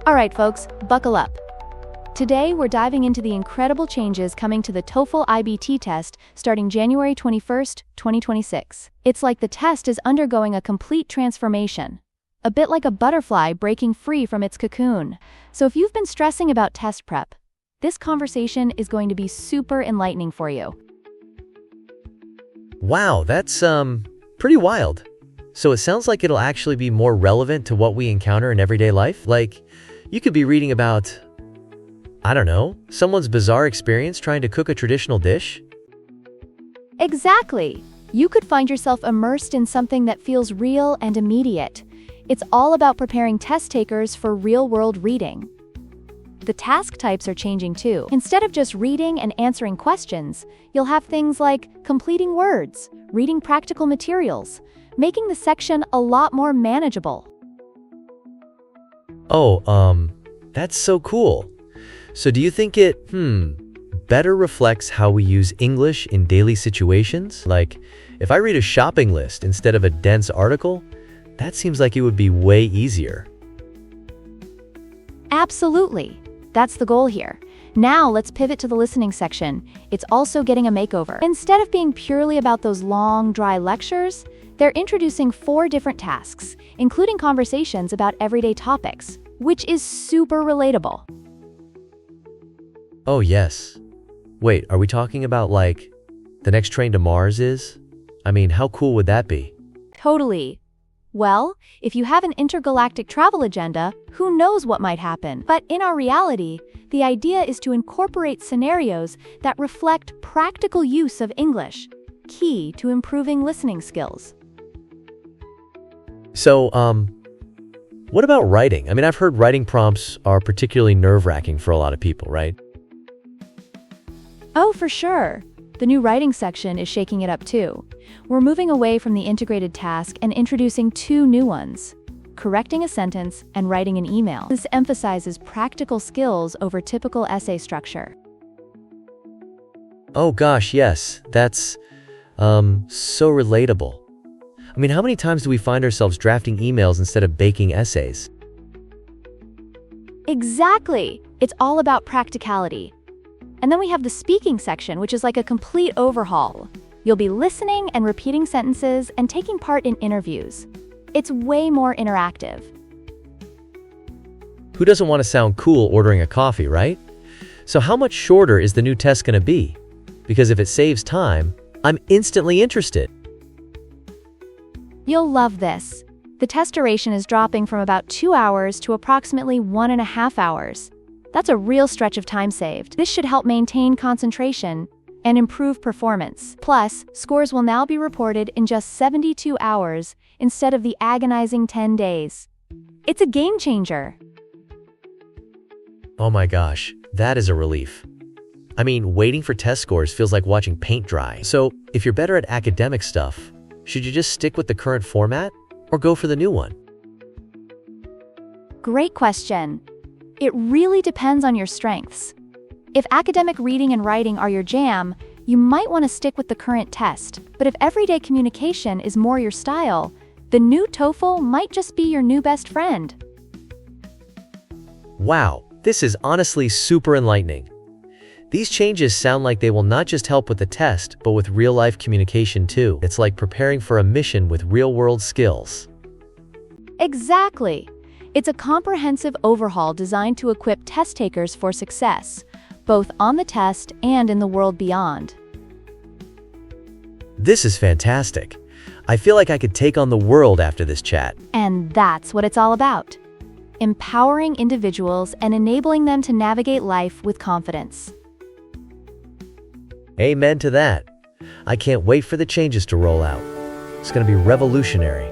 All right, folks, buckle up. Today, we're diving into the incredible changes coming to the TOEFL IBT test starting January 21st, 2026. It's like the test is undergoing a complete transformation, a bit like a butterfly breaking free from its cocoon. So if you've been stressing about test prep, this conversation is going to be super enlightening for you. Wow, that's pretty wild. So it sounds like it'll actually be more relevant to what we encounter in everyday life. Like, you could be reading about, I don't know, someone's bizarre experience trying to cook a traditional dish. Exactly. You could find yourself immersed in something that feels real and immediate. It's all about preparing test takers for real-world reading. The task types are changing too. Instead of just reading and answering questions, you'll have things like completing words, reading practical materials, making the section a lot more manageable. Oh, that's so cool. So do you think it, better reflects how we use English in daily situations? Like, if I read a shopping list instead of a dense article, that seems like it would be way easier. Absolutely. That's the goal here. Now let's pivot to the listening section. It's also getting a makeover. Instead of being purely about those long, dry lectures, they're introducing 4 different tasks, including conversations about everyday topics, which is super relatable. Oh, yes. Wait, are we talking about, like, the next train to Mars is? I mean, how cool would that be? Totally. Well, if you have an intergalactic travel agenda, who knows what might happen? But in our reality, the idea is to incorporate scenarios that reflect practical use of English, key to improving listening skills. So, what about writing? I mean, I've heard writing prompts are particularly nerve-wracking for a lot of people, right? Oh, for sure. The new writing section is shaking it up too. We're moving away from the integrated task and introducing 2 new ones: correcting a sentence and writing an email. This emphasizes practical skills over typical essay structure. Oh gosh, yes. That's, so relatable. I mean, how many times do we find ourselves drafting emails instead of baking essays? Exactly. It's all about practicality. And then we have the speaking section, which is like a complete overhaul. You'll be listening and repeating sentences and taking part in interviews. It's way more interactive. Who doesn't want to sound cool ordering a coffee, right? So how much shorter is the new test going to be? Because if it saves time, I'm instantly interested. You'll love this. The test duration is dropping from about 2 hours to approximately 1.5 hours. That's a real stretch of time saved. This should help maintain concentration and improve performance. Plus, scores will now be reported in just 72 hours instead of the agonizing 10 days. It's a game changer. Oh my gosh, that is a relief. I mean, waiting for test scores feels like watching paint dry. So, if you're better at academic stuff, should you just stick with the current format or go for the new one? Great question. It really depends on your strengths. If academic reading and writing are your jam, you might want to stick with the current test. But if everyday communication is more your style, the new TOEFL might just be your new best friend. Wow, this is honestly super enlightening. These changes sound like they will not just help with the test, but with real-life communication too. It's like preparing for a mission with real-world skills. Exactly. It's a comprehensive overhaul designed to equip test takers for success, both on the test and in the world beyond. This is fantastic. I feel like I could take on the world after this chat. And that's what it's all about. Empowering individuals and enabling them to navigate life with confidence. Amen to that. I can't wait for the changes to roll out. It's going to be revolutionary.